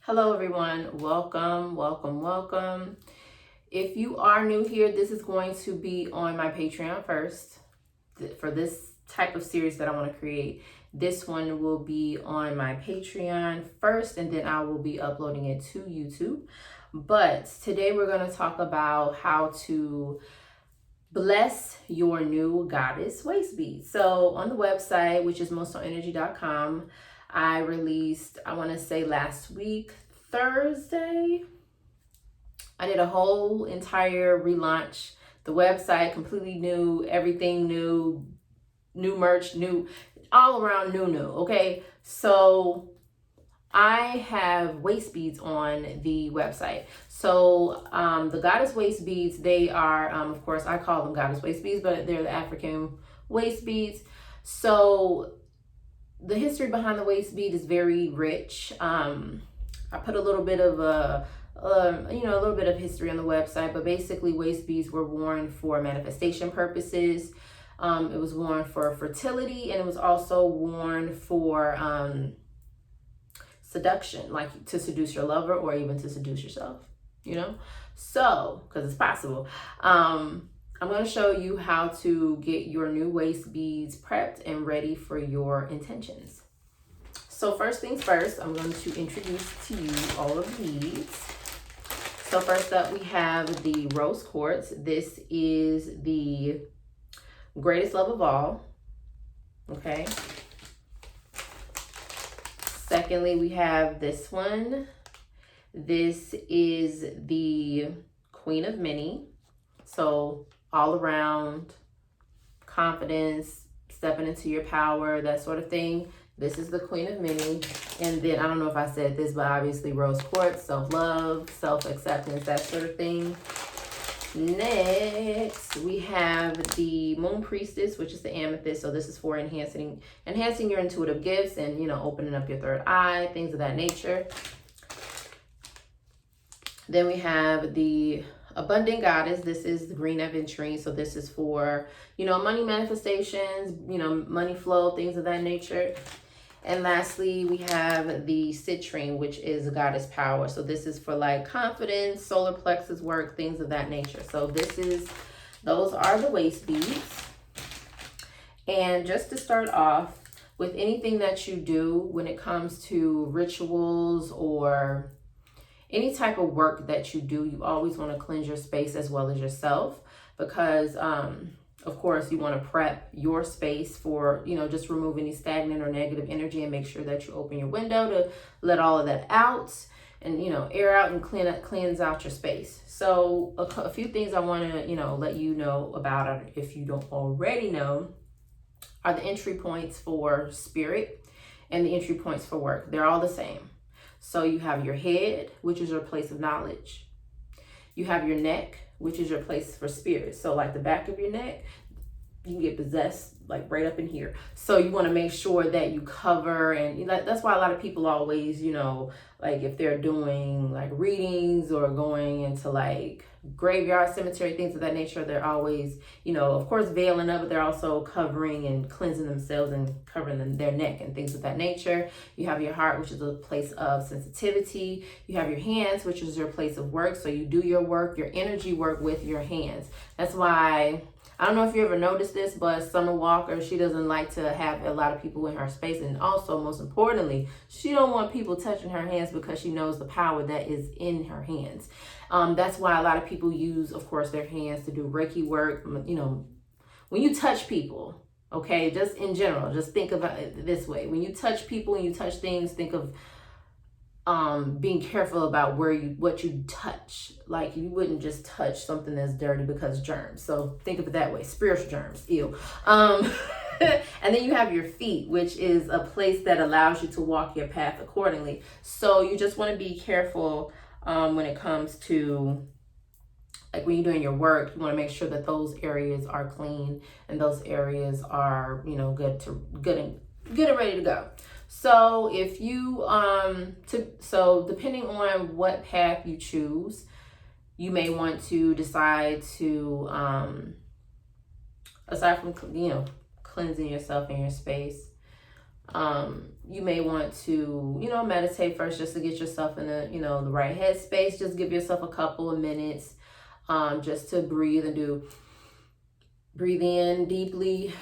Hello everyone, welcome. If you are new here, this is going to be on my Patreon first. For this type of series that I want to create, this one will be on my Patreon first, and then I will be uploading it to YouTube. But today we're going to talk about how to bless your new goddess waist bead. So on the website, which is moonstoneenergy.com, I released, I want to say last week, Thursday, I did a whole entire relaunch. The website completely new, everything new, new merch, new, all around new, okay? So I have waist beads on the website. So the goddess waist beads, they are, of course, I call them goddess waist beads, but they're the African waist beads. So the history behind the waist bead is very rich. I put a little bit of a little bit of history on the website, but basically waist beads were worn for manifestation purposes. It was worn for fertility, and it was also worn for seduction, like to seduce your lover or even to seduce yourself, so because it's possible. I'm going to show you how to get your new waist beads prepped and ready for your intentions. So first things first, I'm going to introduce to you all of these. So first up, we have the rose quartz. This is the greatest love of all. Okay. Secondly, we have this one. This is the Queen of Many. So all around confidence, stepping into your power, that sort of thing. This is the Queen of Many. And then, I don't know if I said this, but obviously rose quartz, self-love, self-acceptance, that sort of thing. Next, we have the Moon Priestess, which is the amethyst. So this is for enhancing your intuitive gifts and, opening up your third eye, things of that nature. Then we have the Abundant Goddess. This is the green aventurine. So this is for, money manifestations, money flow, things of that nature. And lastly, we have the citrine, which is goddess power. So this is for like confidence, solar plexus work, things of that nature. So those are the waist beads. And just to start off with, anything that you do when it comes to rituals or any type of work that you do, you always want to cleanse your space as well as yourself, because of course you want to prep your space for, just remove any stagnant or negative energy, and make sure that you open your window to let all of that out and, air out and cleanse out your space. So a few things I want to, let you know about, if you don't already know, are the entry points for spirit and the entry points for work. They're all the same. So you have your head, which is your place of knowledge. You have your neck, which is your place for spirit. So like the back of your neck, you can get possessed like right up in here. So you want to make sure that you cover, and that's why a lot of people always, like if they're doing like readings or going into like graveyard, cemetery, things of that nature, they're always, of course veiling up, but they're also covering and cleansing themselves and covering their neck and things of that nature. You have your heart, which is a place of sensitivity. You have your hands, which is your place of work. So you do your work, your energy work with your hands. That's why, I don't know if you ever noticed this, but Summer Walker, she doesn't like to have a lot of people in her space. And also, most importantly, she don't want people touching her hands, because she knows the power that is in her hands. That's why a lot of people use, of course, their hands to do Reiki work. When you touch people, okay, just in general, just think about it this way. When you touch people and you touch things, think of being careful about what you touch. Like, you wouldn't just touch something that's dirty because germs. So think of it that way. Spiritual germs, ew. And then you have your feet, which is a place that allows you to walk your path accordingly. So you just want to be careful when it comes to, like, when you're doing your work, you want to make sure that those areas are clean and those areas are, good and ready to go. So if you, depending on what path you choose, you may want to decide to, aside from, cleansing yourself and your space, you may want to, you know, meditate first just to get yourself in the, you know, the right headspace. Just give yourself a couple of minutes just to breathe and breathe in deeply,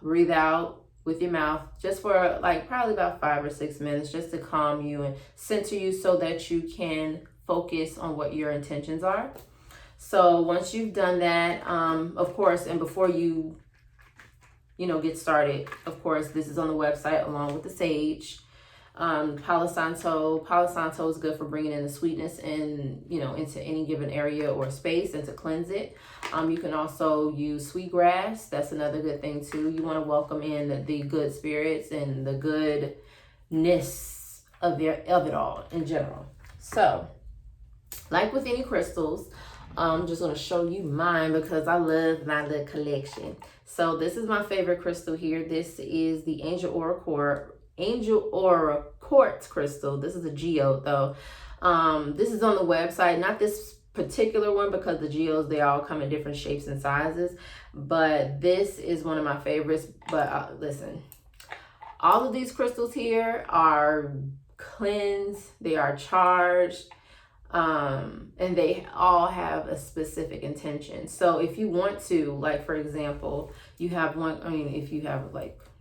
breathe out with your mouth, just for like probably about 5 or 6 minutes, just to calm you and center you so that you can focus on what your intentions are. So once you've done that, of course, and before you get started, of course, this is on the website along with the sage. Palo Santo is good for bringing in the sweetness and, into any given area or space and to cleanse it. You can also use sweetgrass. That's another good thing too. You want to welcome in the good spirits and the goodness of it all in general. So, like with any crystals, I'm just going to show you mine because I love my little collection. So this is my favorite crystal here. This is the Angel Aura Quartz crystal. This is a geode though. This is on the website, not this particular one because the geodes, they all come in different shapes and sizes, but this is one of my favorites. But listen, all of these crystals here are cleansed, they are charged, and they all have a specific intention. So if you want to, like, for example, you have one,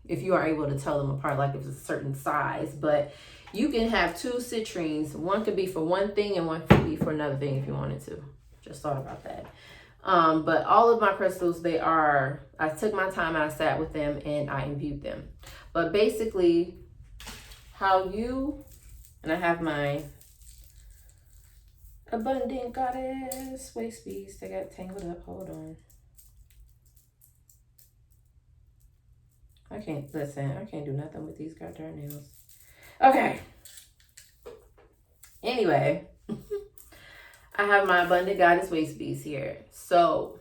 if you are able to tell them apart, like if it's a certain size, but you can have 2 citrines. One could be for one thing and one could be for another thing if you wanted to. Just thought about that. But all of my crystals, I took my time, I sat with them, and I imbued them. But basically, and I have my Abundant Goddess waist beads. They got tangled up. Hold on. I can't do nothing with these goddamn nails. Okay. Anyway, I have my Abundant Goddess waist beads here. So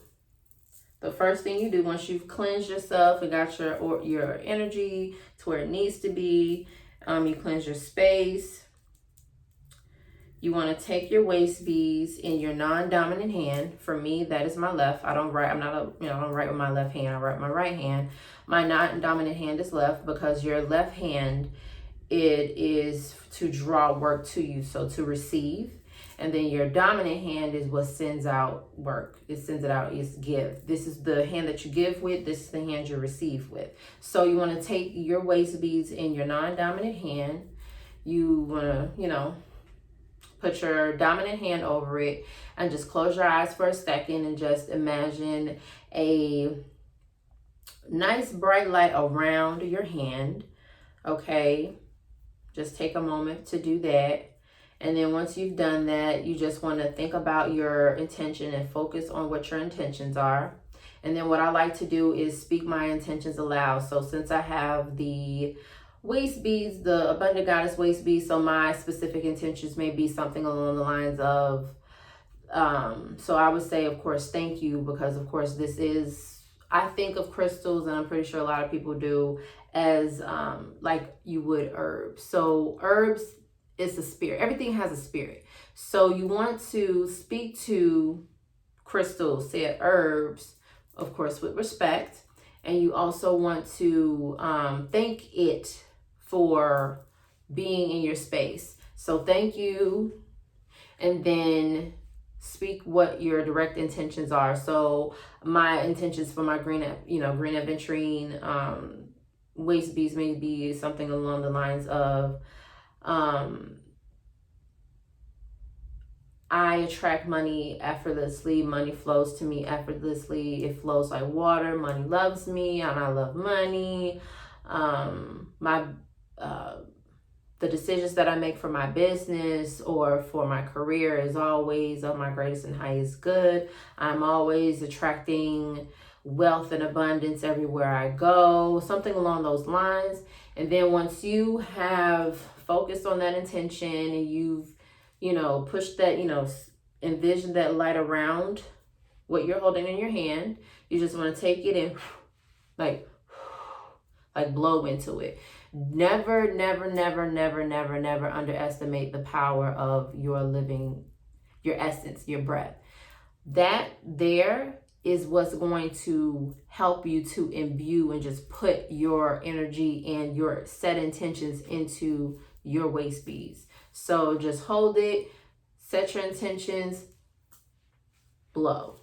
the first thing you do once you've cleansed yourself and got your energy to where it needs to be, you cleanse your space. You want to take your waist beads in your non-dominant hand. For me, that is my left. I don't write with my left hand. I write with my right hand. My non-dominant hand is left because your left hand, it is to draw work to you, so to receive. And then your dominant hand is what sends out work. It sends it out, it's give. This is the hand that you give with. This is the hand you receive with. So you want to take your waist beads in your non-dominant hand. You want to, put your dominant hand over it and just close your eyes for a second and just imagine a nice bright light around your hand. Okay, just take a moment to do that. And then once you've done that, you just want to think about your intention and focus on what your intentions are. And then what I like to do is speak my intentions aloud. So since I have the waist beads, the Abundant Goddess waist beads, so my specific intentions may be something along the lines of, so I would say, of course, thank you, because of course I think of crystals, and I'm pretty sure a lot of people do, as like you would herbs. So herbs is a spirit. Everything has a spirit. So you want to speak to crystals, say herbs, of course, with respect. And you also want to thank it for being in your space. So thank you, and then speak what your direct intentions are. So my intentions for my green aventurine waist beads may be something along the lines of, I attract money effortlessly. Money flows to me effortlessly. It flows like water. Money loves me, and I love money. The decisions that I make for my business or for my career is always of my greatest and highest good. I'm always attracting wealth and abundance everywhere I go. Something along those lines. And then once you have focused on that intention and you've push that, envision that light around what you're holding in your hand. You just want to take it and like blow into it. Never, never, never, never, never, never underestimate the power of your essence, your breath. That there is what's going to help you to imbue and just put your energy and your set intentions into your waist beads. So just hold it, set your intentions, blow,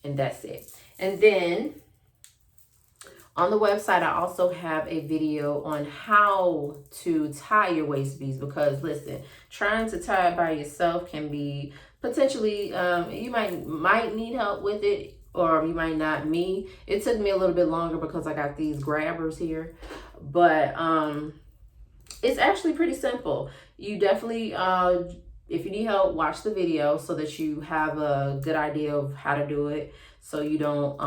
and that's it. And then on the website, I also have a video on how to tie your waist beads, because listen, trying to tie it by yourself can be potentially, you might need help with it, or you might not. It took me a little bit longer because I got these grabbers here, but it's actually pretty simple. You definitely, if you need help, watch the video so that you have a good idea of how to do it, so you don't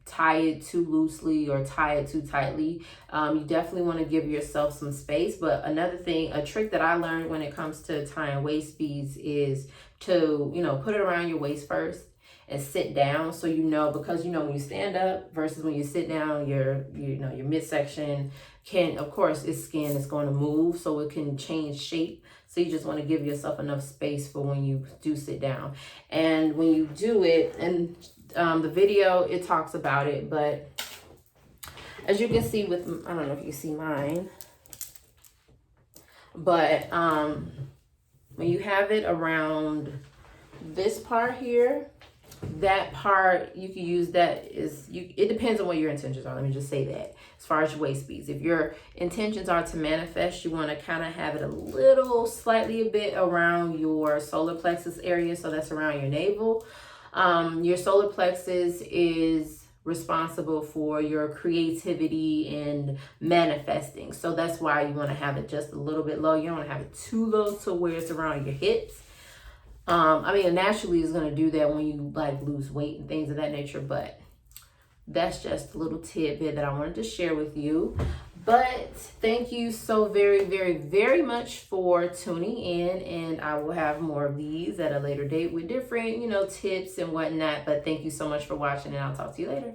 tie it too loosely or tie it too tightly. You definitely want to give yourself some space. But another thing, a trick that I learned when it comes to tying waist beads is to, put it around your waist first and sit down, so because when you stand up versus when you sit down, your midsection can, of course, its skin is going to move, so it can change shape. So you just want to give yourself enough space for when you do sit down. And when you do it, and the video, it talks about it, but as you can see with, I don't know if you see mine, but when you have it around this part here, that part, you can use that it depends on what your intentions are. Let me just say that. As far as your waist beads, if your intentions are to manifest, you want to kind of have it slightly a bit around your solar plexus area. So that's around your navel. Your solar plexus is responsible for your creativity and manifesting. So that's why you want to have it just a little bit low. You don't want to have it too low to where it's around your hips. Naturally it's going to do that when you lose weight and things of that nature, but that's just a little tidbit that I wanted to share with you. But thank you so very, very, very much for tuning in, and I will have more of these at a later date with different, tips and whatnot. But thank you so much for watching, and I'll talk to you later.